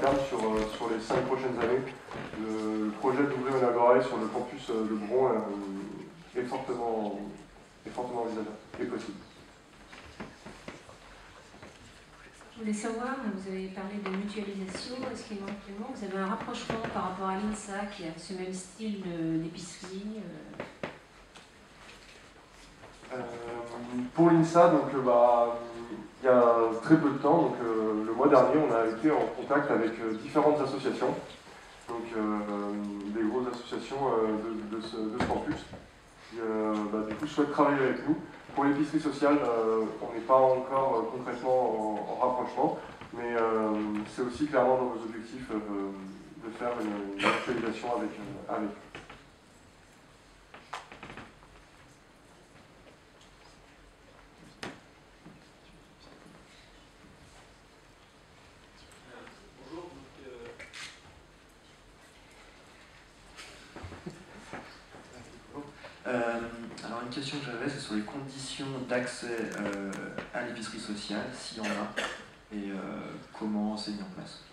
terme sur les 5 prochaines années. Le projet d'ouvrir une agora sur le campus de Bron est fortement envisageable et possible. Je voulais savoir, vous avez parlé de mutualisation, est-ce qu'éventuellement vous avez un rapprochement par rapport à l'INSA qui a ce même style d'épicerie Pour l'INSA, donc, il y a très peu de temps, donc, le mois dernier, on a été en contact avec différentes associations, donc, des grosses associations de ce campus, qui du coup souhaitent travailler avec nous. Pour l'épicerie sociale, on n'est pas encore concrètement en rapprochement, mais c'est aussi clairement dans nos objectifs de faire une mutualisation avec eux. Alors une question que j'avais, c'est sur les conditions d'accès à l'épicerie sociale, s'il y en a, et comment c'est mis en place.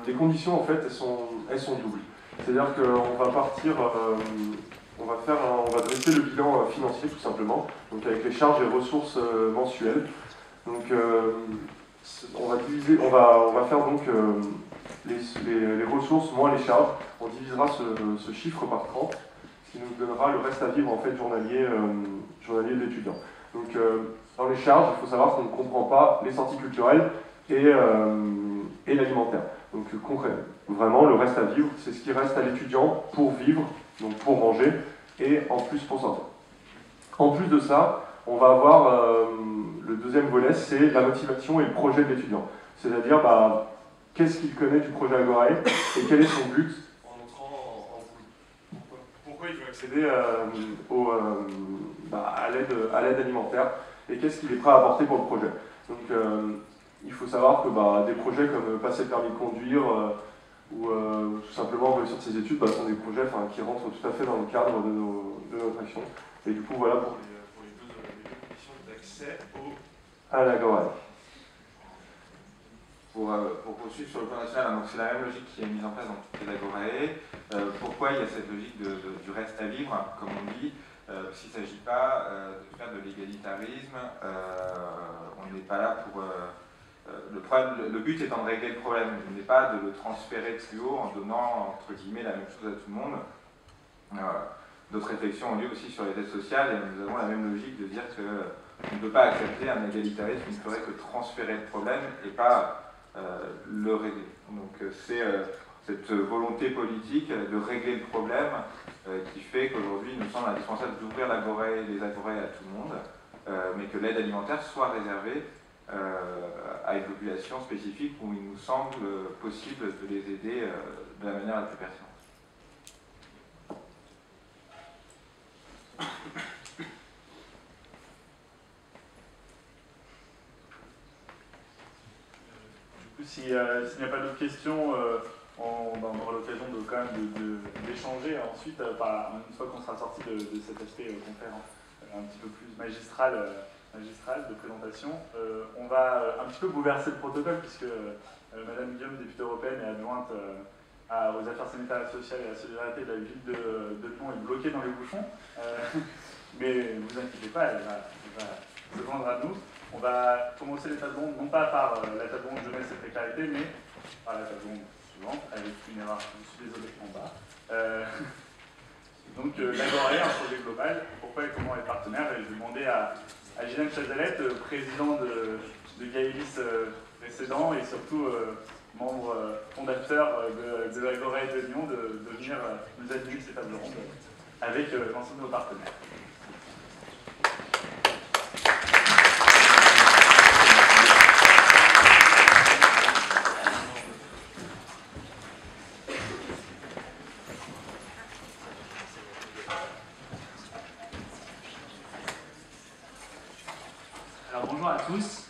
Les conditions en fait elles sont doubles. C'est-à-dire qu'on va partir, on va dresser le bilan financier tout simplement, donc avec les charges et ressources mensuelles. Donc on va faire donc les ressources moins les charges. On divisera ce chiffre par 30, ce qui nous donnera le reste à vivre en fait journalier d'étudiants. Donc dans les charges, il faut savoir qu'on ne comprend pas les sorties culturelles et l'alimentaire. Donc concrètement, vraiment le reste à vivre, c'est ce qui reste à l'étudiant pour vivre, donc pour manger, et en plus pour sortir. En plus de ça, on va avoir le deuxième volet, c'est la motivation et le projet de l'étudiant. C'est-à-dire qu'est-ce qu'il connaît du projet Agorae et quel est son but en entrant en boule. Pourquoi il veut accéder à l'aide alimentaire et qu'est-ce qu'il est prêt à apporter pour le projet. Donc il faut savoir que des projets comme passer le permis de conduire ou tout simplement réussir ses études sont des projets qui rentrent tout à fait dans le cadre de notre action. Et du coup voilà pour les deux conditions d'accès à l'Agorae. Pour poursuivre sur le plan national, donc c'est la même logique qui est mise en place dans toutes les Agorae. Pourquoi il y a cette logique du reste à vivre, comme on dit, s'il ne s'agit pas de faire de l'égalitarisme, on n'est pas là pour... le but étant de régler le problème, n'est pas de le transférer plus haut en donnant, entre guillemets, la même chose à tout le monde. D'autres réflexions ont lieu aussi sur les aides sociales, et nous avons la même logique de dire qu'on ne peut pas accepter un égalitarisme qui ne ferait que transférer le problème et pas le régler. Donc c'est cette volonté politique de régler le problème qui fait qu'aujourd'hui il nous semble indispensable d'ouvrir les Agorae à tout le monde, mais que l'aide alimentaire soit réservée à une population spécifique où il nous semble possible de les aider de la manière la plus pertinente. S'il n'y a pas d'autres questions, on aura l'occasion quand même d'échanger ensuite, une fois qu'on sera sorti de cet aspect conférence un petit peu plus magistral de présentation. On va un petit peu bouleverser le protocole puisque Madame Guillaume, députée européenne et adjointe aux affaires sanitaires et sociales et à la solidarité de la ville de Lyon, est bloquée dans les bouchons. Mais ne vous inquiétez pas, elle va se joindre à nous. On va commencer les tables rondes, non pas par la table ronde jeunesse et précarité, mais par la table ronde suivante, avec une erreur, je suis désolé, en bas. Donc l'Agorae, un projet global, pourquoi et comment être partenaire. Et je vais demander à Gilles Chazalette, président de Gaëlis précédent et surtout membre fondateur de l'Agorae de Lyon, de venir nous animer ces tables rondes avec l'ensemble de nos partenaires. Bonjour à tous.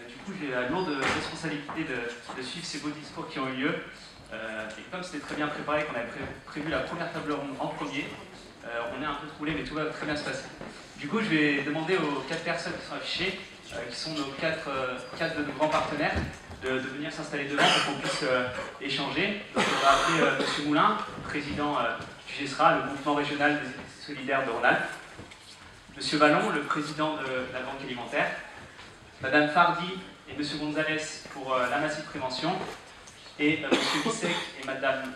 Du coup, j'ai la lourde responsabilité de suivre ces beaux discours qui ont eu lieu. Et comme c'était très bien préparé, qu'on avait prévu la première table ronde en premier, on est un peu troublé, mais tout va très bien se passer. Du coup, je vais demander aux 4 personnes qui sont affichées qui sont nos quatre de nos grands partenaires, de venir s'installer devant pour qu'on puisse échanger. Donc on va appeler M. Moulin, président du GESRA, le groupement régional des épiceries solidaires de Rhône-Alpes, M. Vallon, le président de la Banque alimentaire, Mme Fardi et M. Gonzalez pour la massive prévention, et M. Bissek et Mme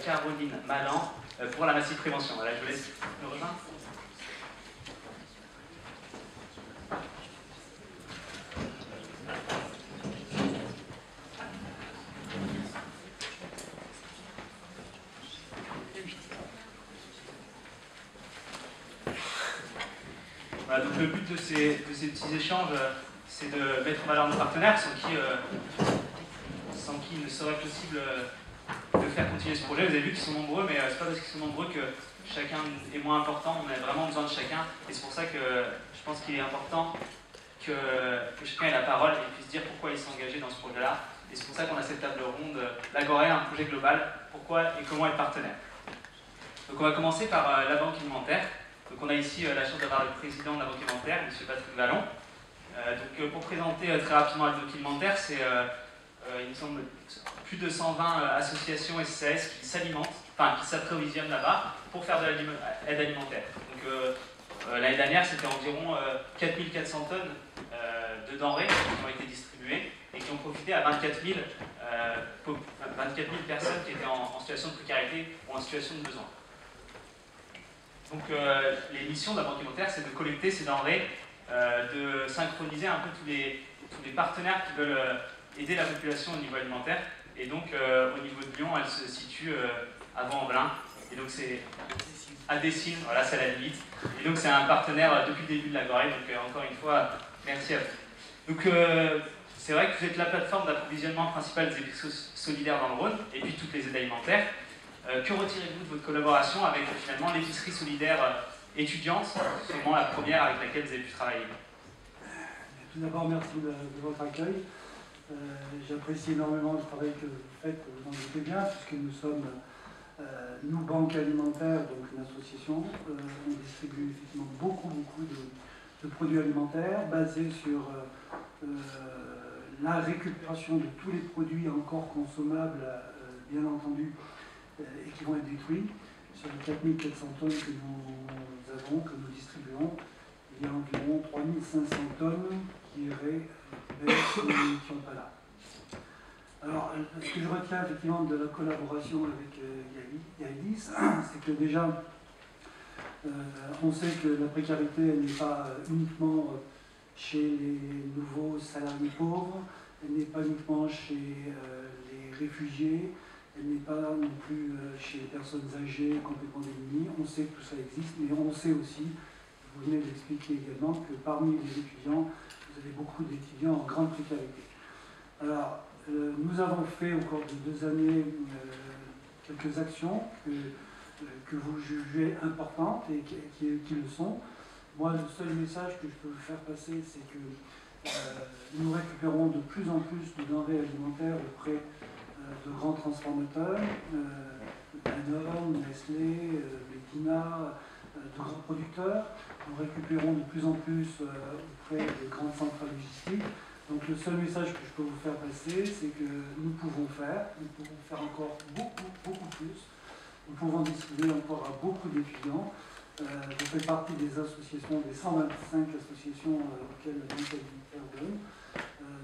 Caroline Malan pour la massive prévention. Voilà, je vous laisse le rejoindre. Voilà, donc le but de ces petits échanges, c'est de mettre en valeur nos partenaires sans qui il ne serait possible de faire continuer ce projet. Vous avez vu qu'ils sont nombreux, mais c'est pas parce qu'ils sont nombreux que chacun est moins important. On a vraiment besoin de chacun, et c'est pour ça que je pense qu'il est important que chacun ait la parole et puisse dire pourquoi il s'est engagé dans ce projet-là. Et c'est pour ça qu'on a cette table ronde, l'Agoré, un projet global, pourquoi et comment être partenaire. Donc on va commencer par la Banque alimentaire. Donc on a ici la chance d'avoir le président de la Banque alimentaire, M. Patrick Vallon. Donc pour présenter très rapidement la Banque alimentaire, c'est il me semble plus de 120 associations et SAS qui s'alimentent, enfin qui s'approvisionnent là-bas pour faire de l'aide alimentaire. Donc l'année dernière, c'était environ 4400 tonnes de denrées qui ont été distribuées et qui ont profité à 24 000 personnes qui étaient en situation de précarité ou en situation de besoin. Donc les missions de la Banque alimentaire, c'est de collecter ces denrées, de synchroniser un peu tous les partenaires qui veulent aider la population au niveau alimentaire. Et donc au niveau de Lyon, elle se situe à Vaux-en-Velin. Et donc c'est à Dessines, voilà, c'est la limite. Et donc c'est un partenaire depuis le début de l'Agoré. Donc encore une fois, merci à vous. Donc c'est vrai que vous êtes la plateforme d'approvisionnement principale des épiceries solidaires dans le Rhône, et puis toutes les aides alimentaires. Que retirez-vous de votre collaboration avec finalement l'épicerie solidaire étudiante, sûrement la première avec laquelle vous avez pu travailler? Tout d'abord, merci de votre accueil. J'apprécie énormément le travail que vous faites, vous en doutez bien, puisque nous sommes, nous, Banque alimentaire, donc une association. On distribue effectivement beaucoup de produits alimentaires basés sur la récupération de tous les produits encore consommables, bien entendu, et qui vont être détruits. Sur les 4400 tonnes que nous avons, que nous distribuons, il y a environ 3500 tonnes qui iraient vers ceux qui ne sont pas là. Alors, ce que je retiens effectivement de la collaboration avec Yaïdis, c'est que déjà, on sait que la précarité, elle n'est pas uniquement chez les nouveaux salariés pauvres, elle n'est pas uniquement chez les réfugiés, elle n'est pas non plus chez les personnes âgées complètement démunies. On sait que tout ça existe, mais on sait aussi, vous venez d'expliquer également, que parmi les étudiants, vous avez beaucoup d'étudiants en grande précarité. Alors, nous avons fait au cours de 2 années quelques actions que vous jugez importantes et qui le sont. Moi, le seul message que je peux vous faire passer, c'est que nous récupérons de plus en plus de denrées alimentaires auprès de grands transformateurs, Danone, Nestlé, Medina, de grands producteurs. Nous récupérons de plus en plus auprès des grandes centrales logistiques. Donc le seul message que je peux vous faire passer, c'est que nous pouvons faire encore beaucoup plus. Nous pouvons distribuer encore à beaucoup d'étudiants. Je fais partie des associations, des 125 associations auxquelles la Banque alimentaire donne.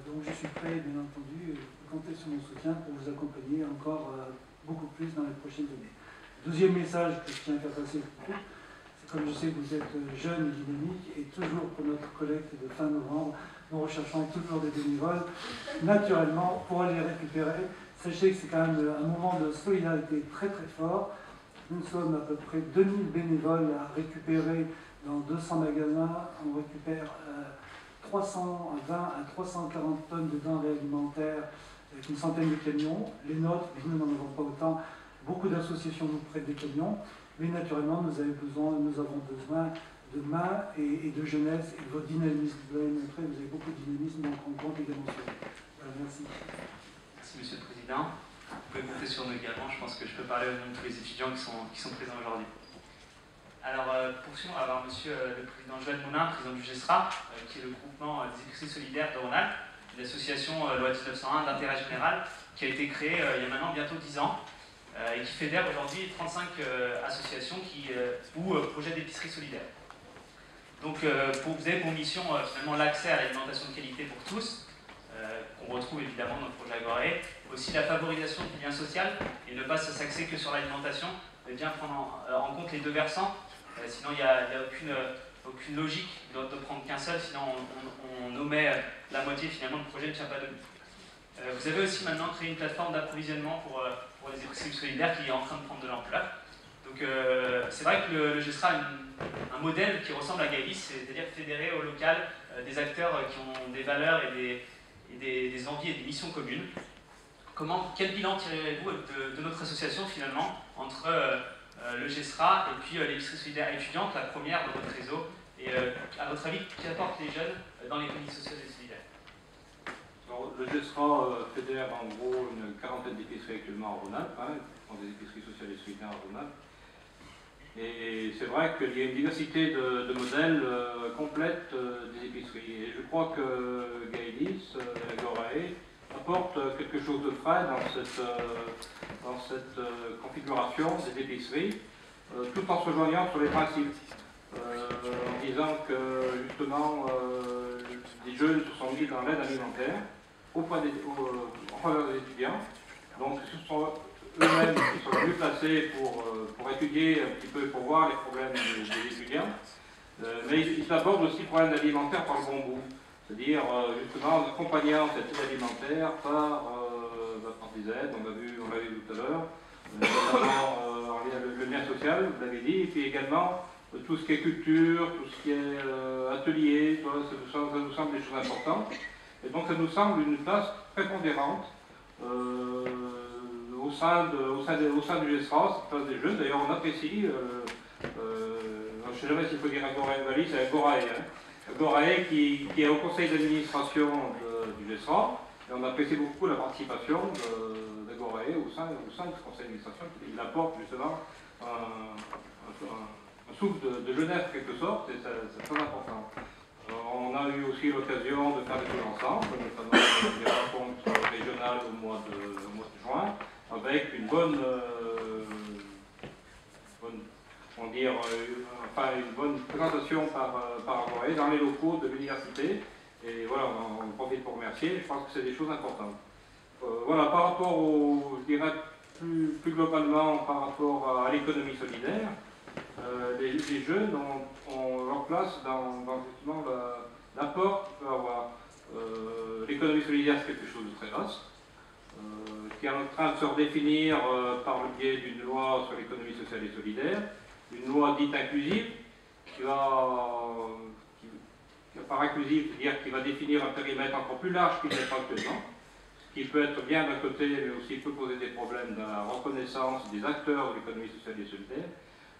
Donc je suis prêt, bien entendu, comptez sur mon soutien pour vous accompagner encore beaucoup plus dans les prochaines années. Deuxième message que je tiens à faire passer pour vous, c'est comme je sais que vous êtes jeune et dynamique, et toujours pour notre collecte de fin novembre, nous recherchons toujours des bénévoles, naturellement, pour aller récupérer. Sachez que c'est quand même un moment de solidarité très très fort. Nous sommes à peu près 2000 bénévoles à récupérer dans 200 magasins. On récupère 320 à 340 tonnes de denrées alimentaires avec une centaine de camions. Les nôtres, nous n'en avons pas autant. Beaucoup d'associations nous prêtent des camions. Mais naturellement, nous avons besoin de mains et de jeunesse et de votre dynamisme. Vous l'avez montré, vous avez beaucoup de dynamisme, donc on compte également sur vous. Voilà, merci. Merci, Monsieur le Président. Vous pouvez compter sur nous également. Je pense que je peux parler au nom de tous les étudiants qui sont présents aujourd'hui. Alors, poursuivons, on va avoir monsieur le président Joël Moulin, président du GESRA, qui est le groupement des épiceries solidaires de Rhône-Alpes, une association loi 1901 d'intérêt général qui a été créée il y a maintenant bientôt 10 ans et qui fédère aujourd'hui 35 associations ou projets d'épicerie solidaire. Donc, vous avez pour mission finalement l'accès à l'alimentation de qualité pour tous, qu'on retrouve évidemment dans le projet Agorae, aussi la favorisation du lien social et ne pas s'axer que sur l'alimentation, mais bien prendre en compte les deux versants. Sinon, il n'y a aucune logique de prendre qu'un seul, sinon on omet la moitié, finalement le projet ne tient pas debout. Vous avez aussi maintenant créé une plateforme d'approvisionnement pour les épiceries solidaires qui est en train de prendre de l'ampleur. Donc c'est vrai que le GESRA a un modèle qui ressemble à Gaïlis, c'est-à-dire fédérer au local des acteurs qui ont des valeurs et des envies et des missions communes. Quel bilan tirez-vous de notre association finalement entre le GESRA et puis l'épicerie solidaire étudiante, la première de votre réseau, et à votre avis, qu'apportent les jeunes dans l'économie sociale et solidaire? Alors, le GESRA fédère en gros une quarantaine d'épiceries actuellement en Rhône-Alpes, des épiceries sociales et solidaires en Rhône-Alpes. Et c'est vrai qu'il y a une diversité de modèles complète des épiceries. Et je crois que Gaïlis, Agorae, apporte quelque chose de frais dans cette configuration des épiceries, tout en se joignant sur les principes, en disant que justement les jeunes se sont mis dans l'aide alimentaire en faveur des étudiants. Donc ce sont eux-mêmes qui sont mieux placés pour étudier un petit peu, pour voir les problèmes des étudiants, mais ils abordent aussi le problème alimentaire par le bon bout. C'est-à-dire, justement, en accompagnant cette aide alimentaire par des aides, on l'a vu tout à l'heure, notamment le lien social, vous l'avez dit, et puis également tout ce qui est culture, tout ce qui est atelier, ça nous semble des choses importantes. Et donc ça nous semble une place prépondérante au sein du GESRA, cette place des jeunes. D'ailleurs, on apprécie, je ne sais jamais s'il faut dire Agorae, c'est Agorae, Agorae qui est au conseil d'administration du GESRA, et on apprécie beaucoup la participation d'Agorae au sein de ce conseil d'administration. Il apporte justement un souffle de jeunesse en quelque sorte, et c'est très important. On a eu aussi l'occasion de faire des choses ensemble, notamment des rencontres régionales au mois de juin, avec une bonne présentation par Agorae dans les locaux de l'université. Et voilà, on en profite pour remercier. Je pense que c'est des choses importantes. Voilà, par rapport je dirais plus globalement par rapport à l'économie solidaire, les jeunes ont leur place dans justement l'apport qu'il peut avoir. L'économie solidaire, c'est quelque chose de très vaste, qui est en train de se redéfinir par le biais d'une loi sur l'économie sociale et solidaire, une loi dite inclusive, par inclusive, c'est-à-dire qui va définir un périmètre encore plus large qu'il n'est pas actuellement, ce qui peut être bien d'un côté, mais aussi peut poser des problèmes dans la reconnaissance des acteurs de l'économie sociale et solidaire.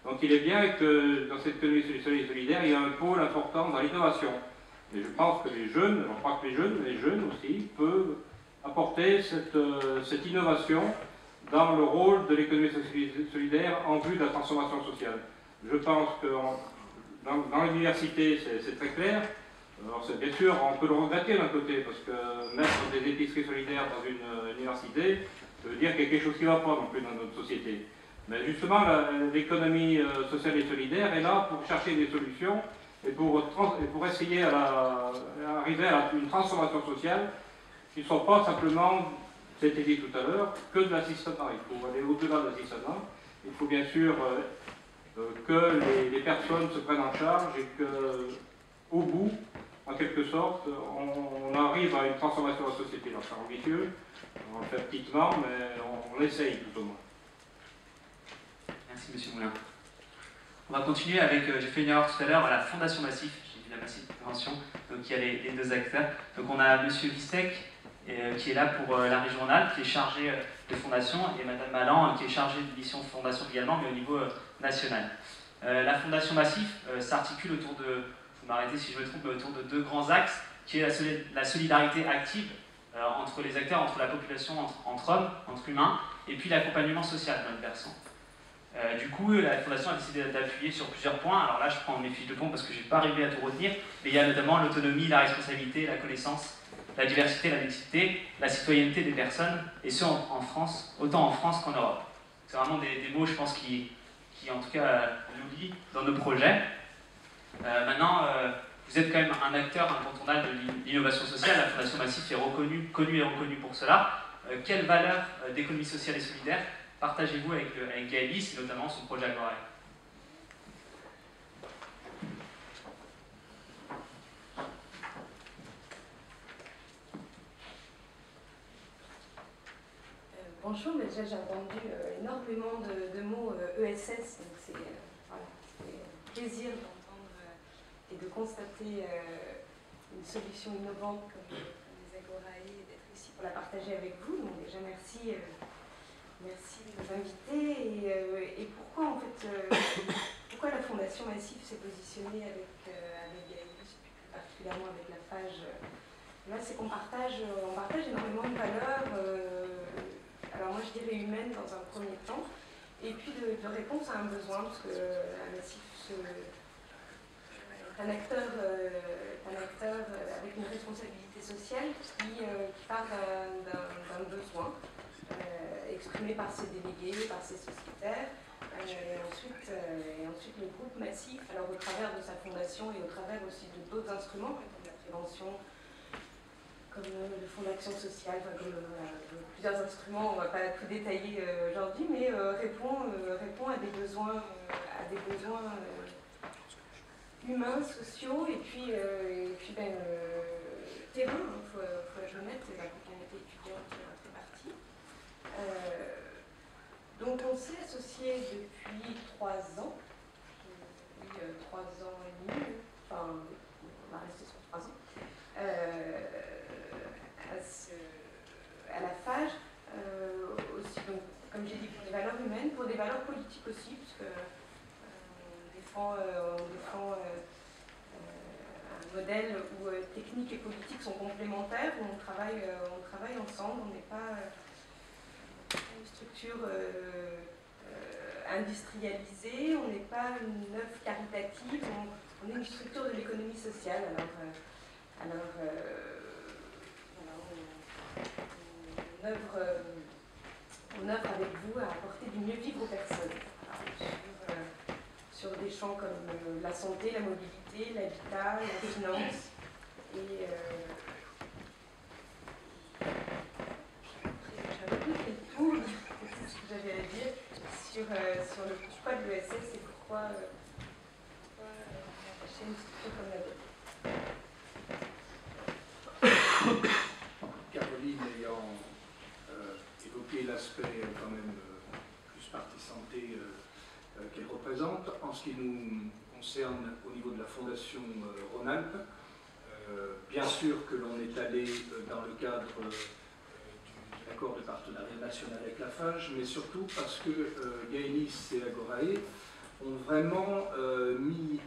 Donc il est bien que dans cette économie sociale et solidaire, il y a un pôle important dans l'innovation. Et je pense que les jeunes, je crois que les jeunes aussi, peuvent apporter cette innovation dans le rôle de l'économie solidaire en vue de la transformation sociale. Je pense que dans l'université, c'est très clair. Alors bien sûr, on peut le regretter d'un côté, parce que mettre des épiceries solidaires dans une université, ça veut dire qu'il y a quelque chose qui ne va pas non plus dans notre société. Mais justement, l'économie sociale et solidaire est là pour chercher des solutions et pour essayer d'arriver à une transformation sociale qui ne soit pas simplement, c'était dit tout à l'heure, que de l'assistanat. Il faut aller au-delà de l'assistanat. Il faut bien sûr que les personnes se prennent en charge et qu'au bout, en quelque sorte, on arrive à une transformation de la société. Alors c'est ambitieux, on le fait petitement, mais on essaye tout au moins. Merci M. Moulin. On va continuer avec, j'ai fait une erreur tout à l'heure, à la Fondation Massif, j'ai dit la Massif Prévention, donc il y a les deux acteurs. Donc on a M. Vistek qui est là pour la région Rhône-Alpes, qui est chargé de fondation, et Mme Malan qui est chargée de mission de fondation également, mais au niveau national. La Fondation Massif s'articule autour de, vous m'arrêtez si je me trompe, autour de deux grands axes, qui est la solidarité active entre les acteurs, entre la population, entre hommes, entre humains, et puis l'accompagnement social dans le versant. Du coup, la Fondation a décidé d'appuyer sur plusieurs points. Alors là, je prends mes fiches de pompe parce que je n'ai pas arrivé à tout retenir, mais il y a notamment l'autonomie, la responsabilité, la connaissance, la diversité, la mixité, la citoyenneté des personnes, et ce en France, autant en France qu'en Europe. C'est vraiment des mots, je pense, qui en tout cas, nous lient dans nos projets. Maintenant, vous êtes quand même un acteur incontournable de l'innovation sociale. La Fondation Massif est connue et reconnue pour cela. Quelles valeurs d'économie sociale et solidaire partagez-vous avec Gaëlis, et notamment son projet Agorae? Bonjour, mais déjà j'ai entendu énormément de mots ESS, donc c'est voilà, plaisir d'entendre et de constater une solution innovante comme les Agorae et d'être ici pour la partager avec vous. Donc déjà merci, merci de nous inviter et pourquoi en fait pourquoi la Fondation Massif s'est positionnée avec Gaëlis, plus particulièrement avec la FAGE. Là c'est qu'on partage énormément de valeurs. Alors moi je dirais humaine dans un premier temps, et puis de réponse à un besoin, parce que Massif est un acteur avec une responsabilité sociale qui part d'un besoin exprimé par ses délégués, par ses sociétaires, et ensuite le groupe Massif, alors au travers de sa fondation et au travers aussi d'autres instruments comme la prévention, comme le Fonds d'action sociale, enfin, comme plusieurs instruments, on ne va pas tout détailler aujourd'hui, mais répond à des besoins, humains, sociaux, et puis terrain, il faut le mettre, les accompagnements étudiants qui en fait partie. Donc on s'est associés depuis 3 ans, 3 ans et demi, enfin on va rester sur 3 ans. À la FAGE, aussi, donc, comme j'ai dit, pour des valeurs humaines, pour des valeurs politiques aussi, puisque on défend un modèle où technique et politique sont complémentaires, où on travaille ensemble, on n'est pas une structure industrialisée, on n'est pas une œuvre caritative, on est une structure de l'économie sociale. On œuvre avec vous à apporter du mieux vivre aux personnes. Alors, sur des champs comme la santé, la mobilité, l'habitat, la finance. Et j'avais plus fait le tour de ce que j'avais à dire sur le pourquoi de l'ESS et pourquoi attacher une structure comme la vôtre. Caroline ayant évoqué l'aspect quand même plus partie santé qu'elle représente, en ce qui nous concerne au niveau de la Fondation Rhône-Alpes, bien sûr que l'on est allé dans le cadre de l'accord de partenariat national avec la FAGE, mais surtout parce que Gaëlis et Agorae ont vraiment mis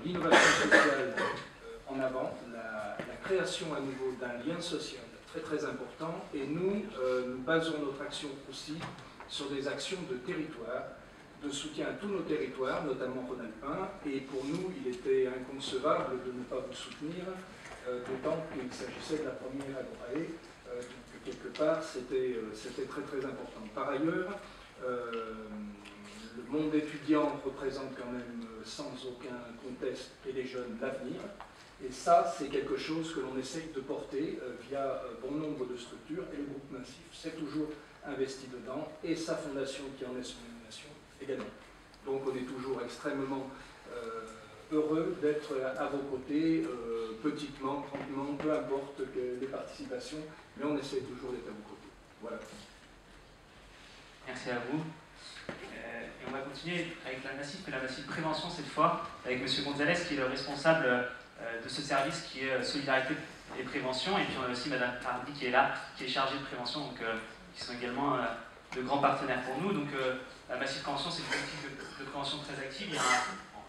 l'innovation sociale en avant, la création à nouveau d'un lien social très très important, et nous basons notre action aussi sur des actions de territoire, de soutien à tous nos territoires, notamment rhône-alpin, et pour nous il était inconcevable de ne pas vous soutenir, d'autant qu'il s'agissait de la première Agorae, que quelque part c'était très très important. Par ailleurs, le monde étudiant représente quand même sans aucun conteste, et les jeunes, l'avenir. Et ça, c'est quelque chose que l'on essaye de porter via bon nombre de structures, et le groupe Massif s'est toujours investi dedans, et sa fondation qui en est son nomination également. Donc on est toujours extrêmement heureux d'être à vos côtés, petitement, tranquillement, peu importe les participations, mais on essaie toujours d'être à vos côtés. Voilà. Merci à vous. Et on va continuer avec la Massif, mais la Massif Prévention cette fois, avec M. Gonzalez qui est le responsable de ce service qui est Solidarité et Prévention, et puis on a aussi Mme Hardy qui est là, qui est chargée de prévention, donc qui sont également de grands partenaires pour nous. Donc la Massif Prévention, c'est une politique de prévention très active. Il y a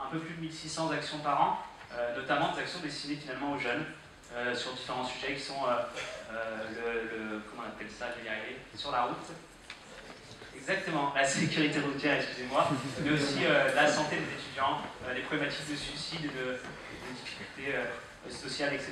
un peu plus de 1600 actions par an, notamment des actions destinées finalement aux jeunes, sur différents sujets qui sont comment on appelle ça, je vais y arriver, sur la route. Exactement, la sécurité routière, excusez-moi, mais aussi la santé des étudiants, les problématiques de suicide et de difficultés sociales, etc.